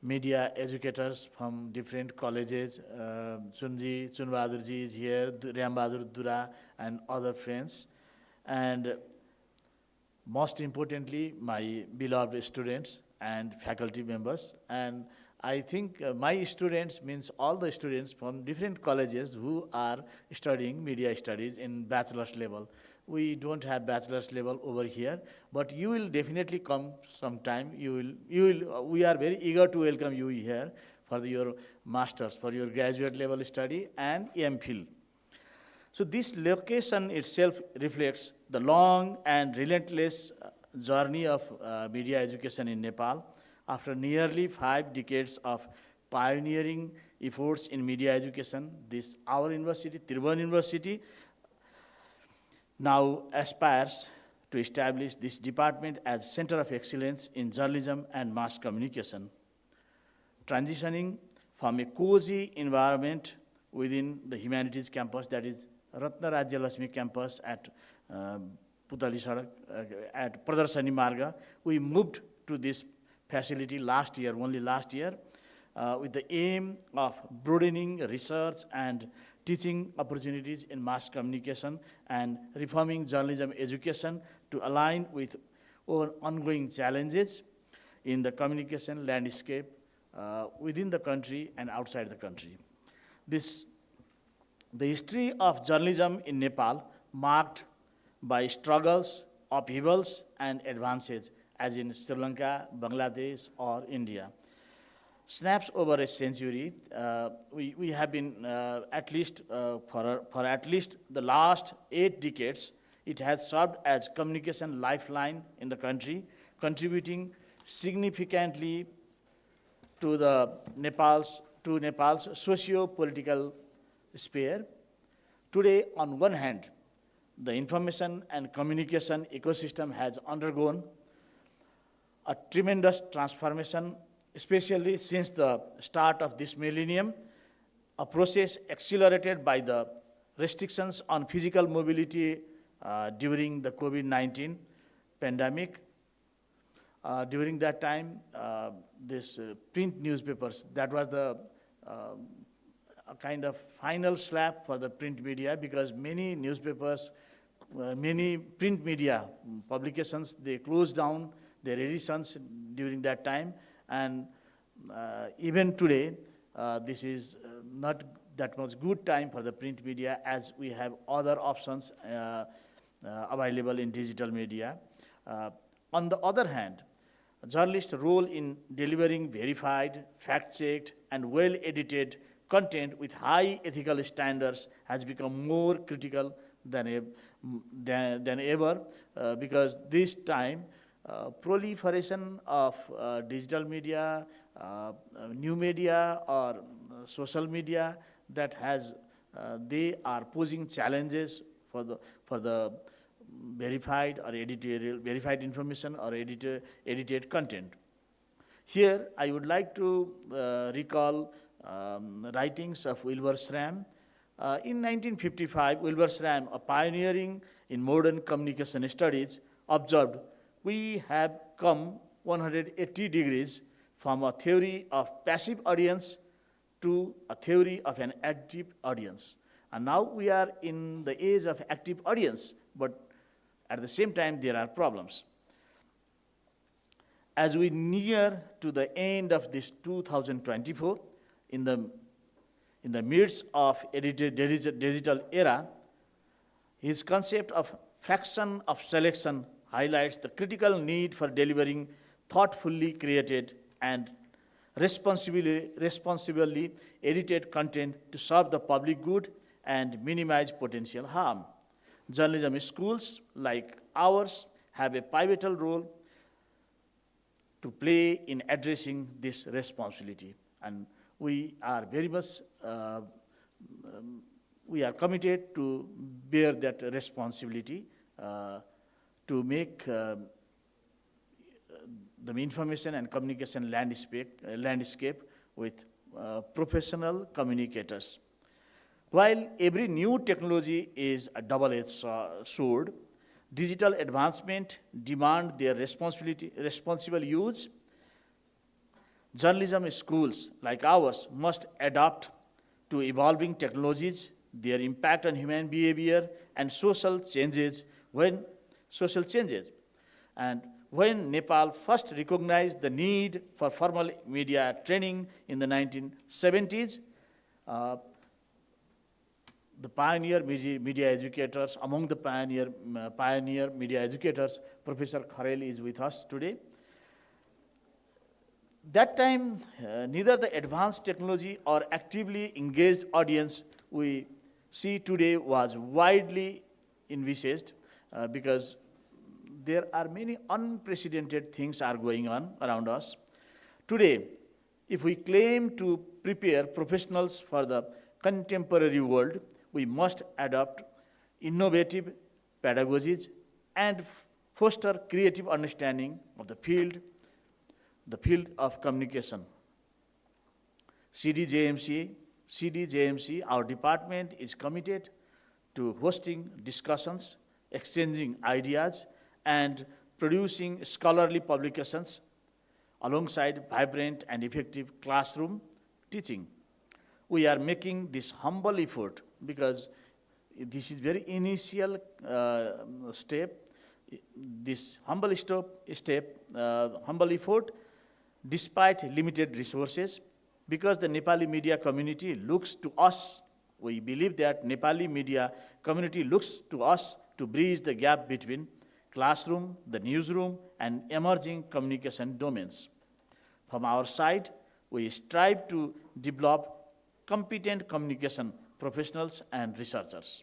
media educators from different colleges, Chunbahadur ji is here, Ram Bahadur Dura, and other friends. And most importantly, my beloved students and faculty members. And I think my students means all the students from different colleges who are studying media studies in bachelor's level. We don't have bachelor's level over here, but you will definitely come sometime. We are very eager to welcome you here for your master's, for your graduate level study and MPhil. So this location itself reflects the long and relentless journey of media education in Nepal. After nearly 5 decades of pioneering efforts in media education, our university, Tribhuvan University, now aspires to establish this department as Center of Excellence in Journalism and Mass Communication, transitioning from a cozy environment within the humanities campus, that is Ratna Rajya Lakshmi campus at Putali Sadak, at Pradarsani Marga. We moved to this facility last year, only last year, with the aim of broadening research and teaching opportunities in mass communication and reforming journalism education to align with our ongoing challenges in the communication landscape within the country and outside the country. The history of journalism in Nepal marked by struggles, upheavals, and advances, as in Sri Lanka, Bangladesh, or India. Snaps over a century, we have been at least for at least the last 8 decades, it has served as communication lifeline in the country, contributing significantly to Nepal's socio-political sphere. Today, on one hand, the information and communication ecosystem has undergone a tremendous transformation, especially since the start of this millennium, a process accelerated by the restrictions on physical mobility during the COVID-19 pandemic. During that time, this print newspapers, that was the a kind of final slap for the print media, because many newspapers, many print media publications, they closed down their editions during that time. And even today, this is not that much good time for the print media, as we have other options available in digital media. On the other hand, journalists' role in delivering verified, fact-checked, and well-edited content with high ethical standards has become more critical than ever, because this time, proliferation of digital media, new media, or social media, that has they are posing challenges for the verified or verified information or edited content. Here, I would like to recall writings of Wilbur Schramm. In 1955, Wilbur Schramm, a pioneering in modern communication studies, observed, "We have come 180 degrees from a theory of passive audience to a theory of an active audience. And now we are in the age of active audience, but at the same time, there are problems." As we near to the end of this 2024, in the midst of edited digital era, his concept of fraction of selection highlights the critical need for delivering thoughtfully created and responsibly edited content to serve the public good and minimize potential harm. Journalism schools like ours have a pivotal role to play in addressing this responsibility, and we are very much we are committed to bear that responsibility to make the information and communication landscape with professional communicators. While every new technology is a double-edged sword, digital advancement demand their responsible use. Journalism schools like ours must adapt to evolving technologies, their impact on human behavior, and social changes. And when Nepal first recognized the need for formal media training in the 1970s, the pioneer media educators, among the pioneer media educators, Professor Kharel is with us today. That time, neither the advanced technology or actively engaged audience we see today was widely envisaged, because there are many unprecedented things are going on around us. Today, if we claim to prepare professionals for the contemporary world, we must adopt innovative pedagogies and foster creative understanding of the field of communication. CDJMC, our department is committed to hosting discussions, exchanging ideas, and producing scholarly publications alongside vibrant and effective classroom teaching. We are making this humble effort because this is very initial step. This humble effort, despite limited resources, because the Nepali media community looks to us. We believe that Nepali media community looks to us to bridge the gap between classroom, the newsroom, and emerging communication domains. From our side, we strive to develop competent communication professionals and researchers.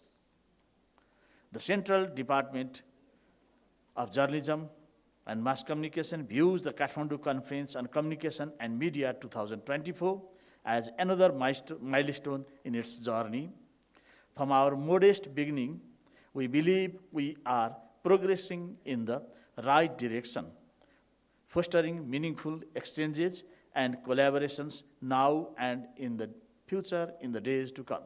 The Central Department of Journalism and Mass Communication views the Kathmandu Conference on Communication and Media 2024 as another milestone in its journey. From our modest beginning, we believe we are progressing in the right direction, fostering meaningful exchanges and collaborations now and in the future, in the days to come.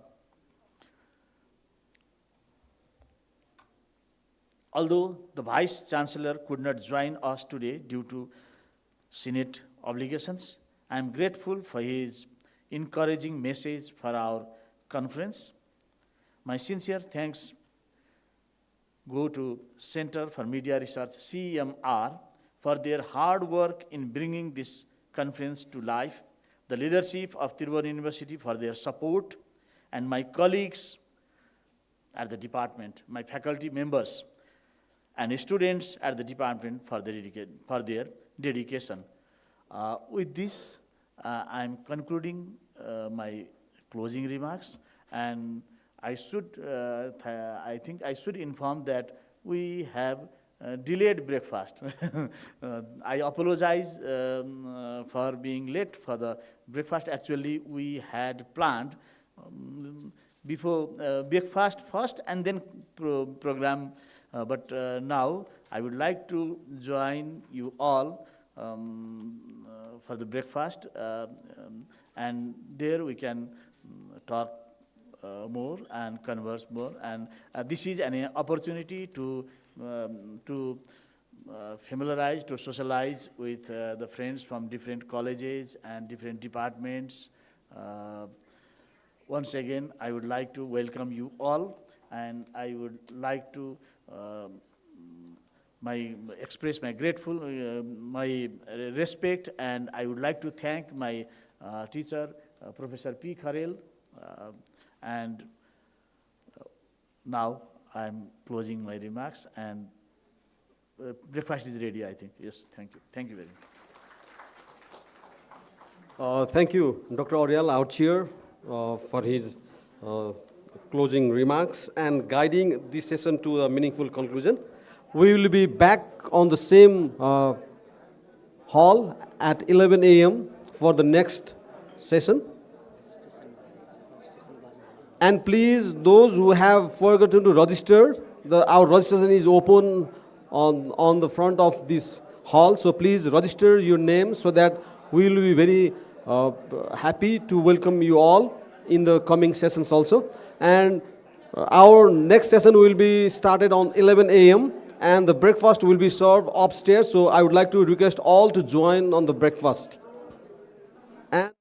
Although the Vice Chancellor could not join us today due to Senate obligations, I am grateful for his encouraging message for our conference. My sincere thanks go to Center for Media Research, CMR, for their hard work in bringing this conference to life, the leadership of Tiruvallur University for their support, and my colleagues at the department, my faculty members, and students at the department for their dedication. With this, I am concluding my closing remarks, and I think I should inform that we have delayed breakfast. I apologize for being late for the breakfast. Actually, we had planned before breakfast first and then program. But now I would like to join you all for the breakfast, and there we can talk more and converse more. And this is an opportunity to familiarize, to socialize with the friends from different colleges and different departments. Once again, I would like to welcome you all, and I would like to express my my respect, and I would like to thank my teacher, Professor P. Kharel, and now I'm closing my remarks, and breakfast is ready, I think. Yes, thank you. Thank you very much. Thank you, Dr. Orial, our chair, for his closing remarks and guiding this session to a meaningful conclusion. We will be back on the same hall at 11 a.m. for the next session. And please, those who have forgotten to register, our registration is open on the front of this hall. So please register your name so that we will be very happy to welcome you all in the coming sessions also. And our next session will be started on 11 a.m. and the breakfast will be served upstairs. So I would like to request all to join on the breakfast. And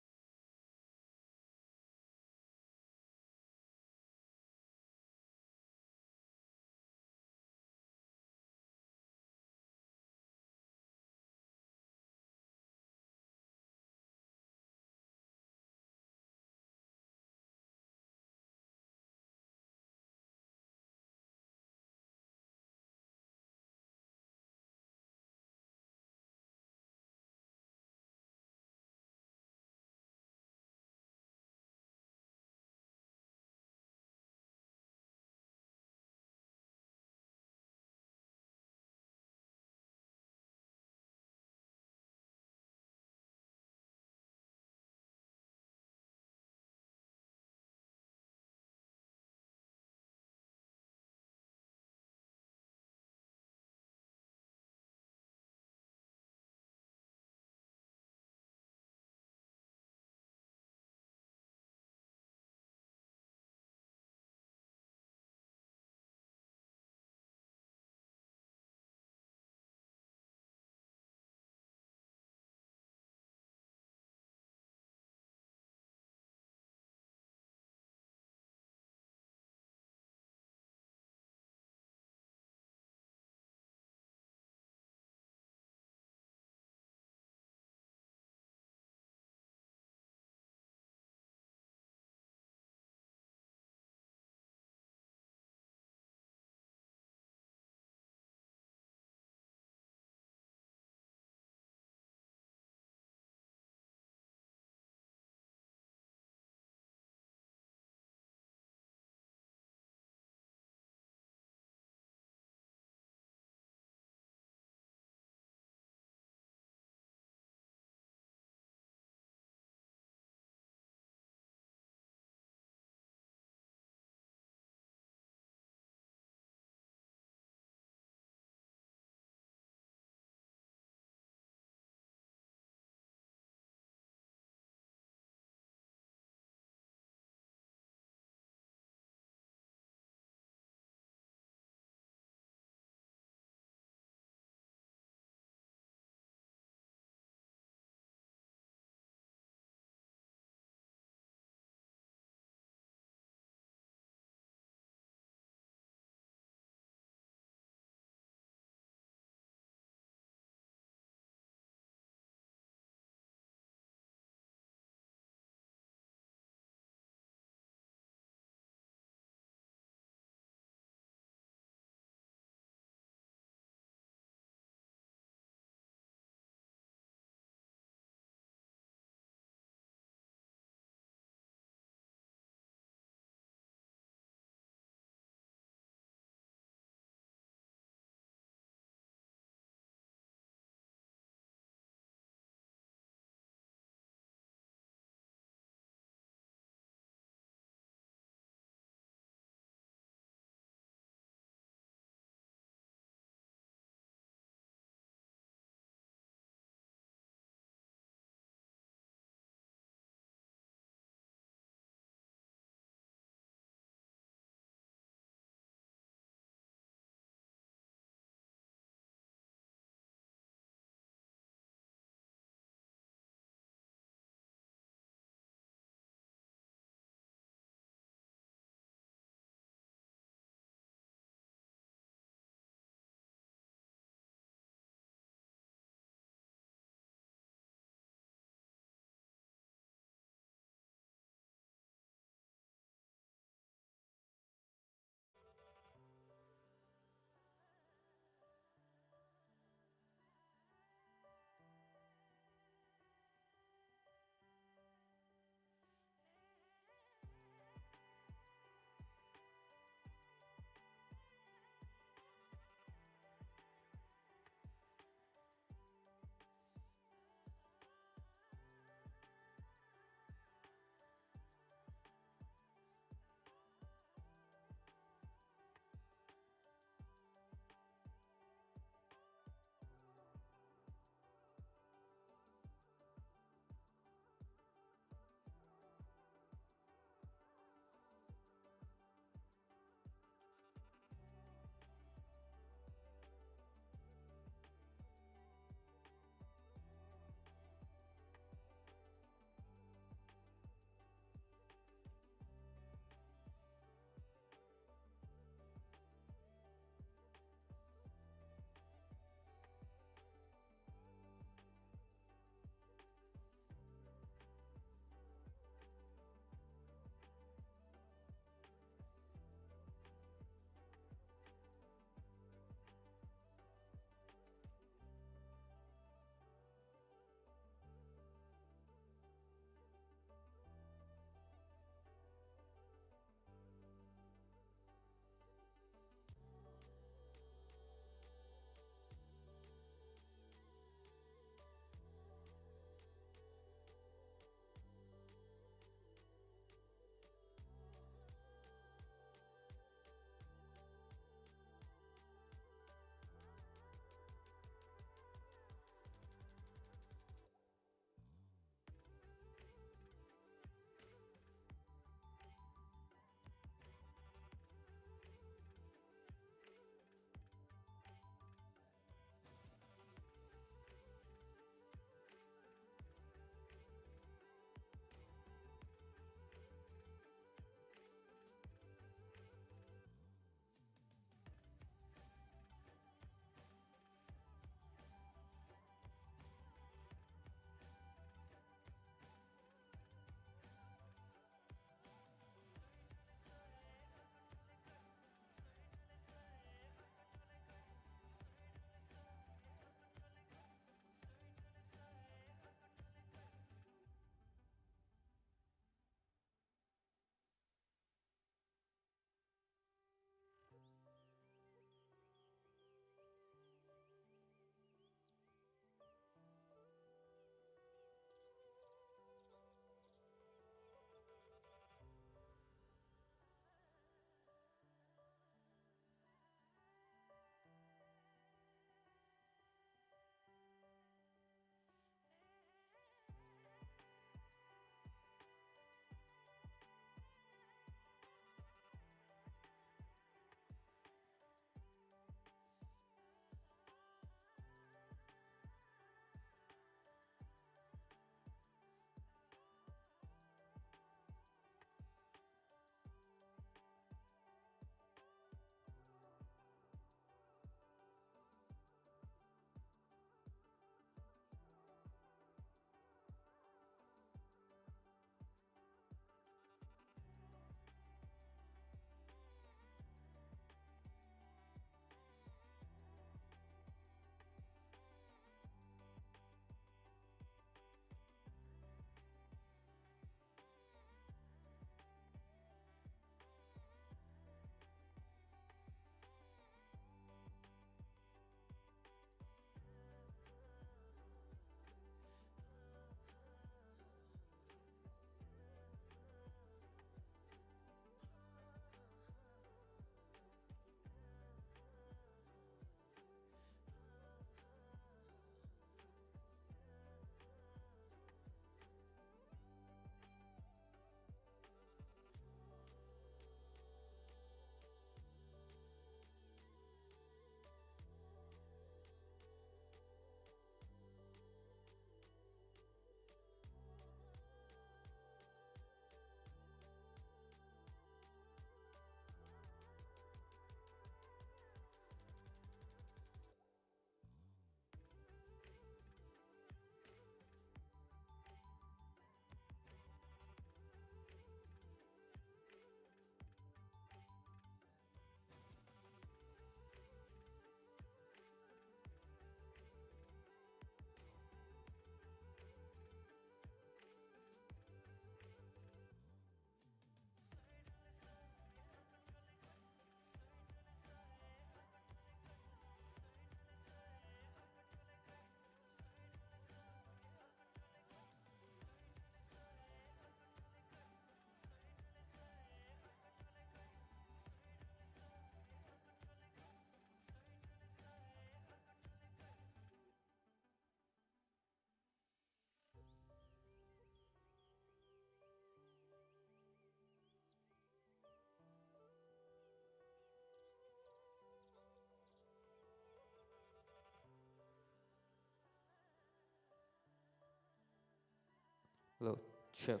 Hello, check.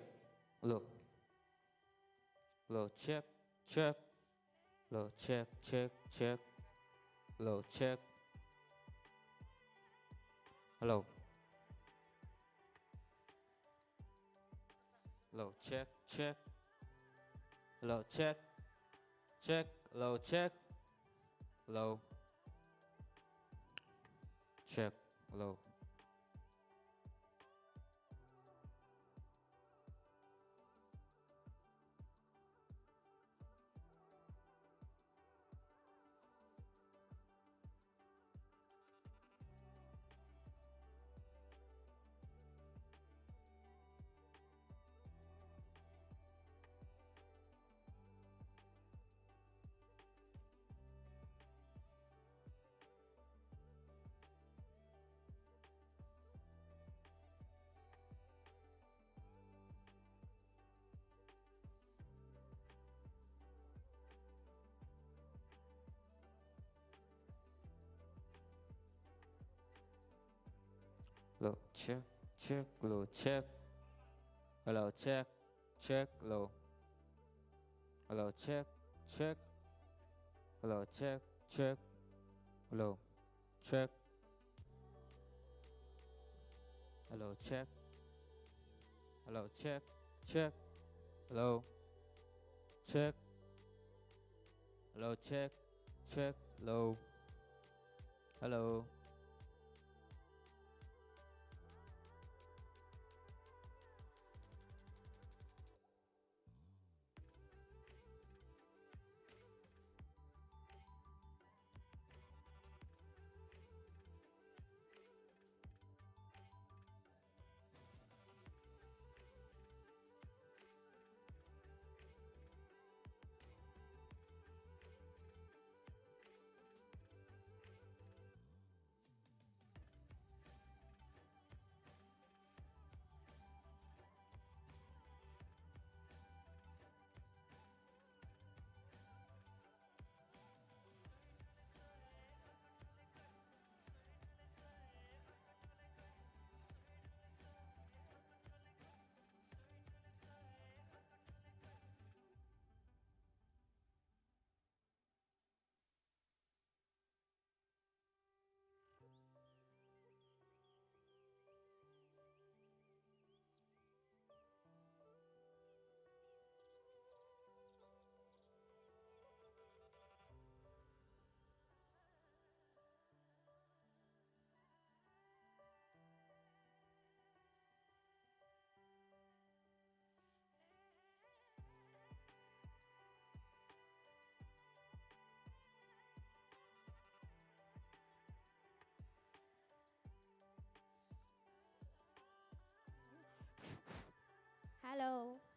Hello. Hello, check, check. Hello, check, check, check. Hello, check. Hello. Hello, check, check. Hello, check, check. Hello, check. Hello. Check. Hello. Hello, check, check. Hello, check. Hello, check, check. Hello. Hello, check, check. Hello, check, check. Hello, check. Hello, check. Hello, check, check. Hello, check. Hello, check, check. Hello. Hello. Hello.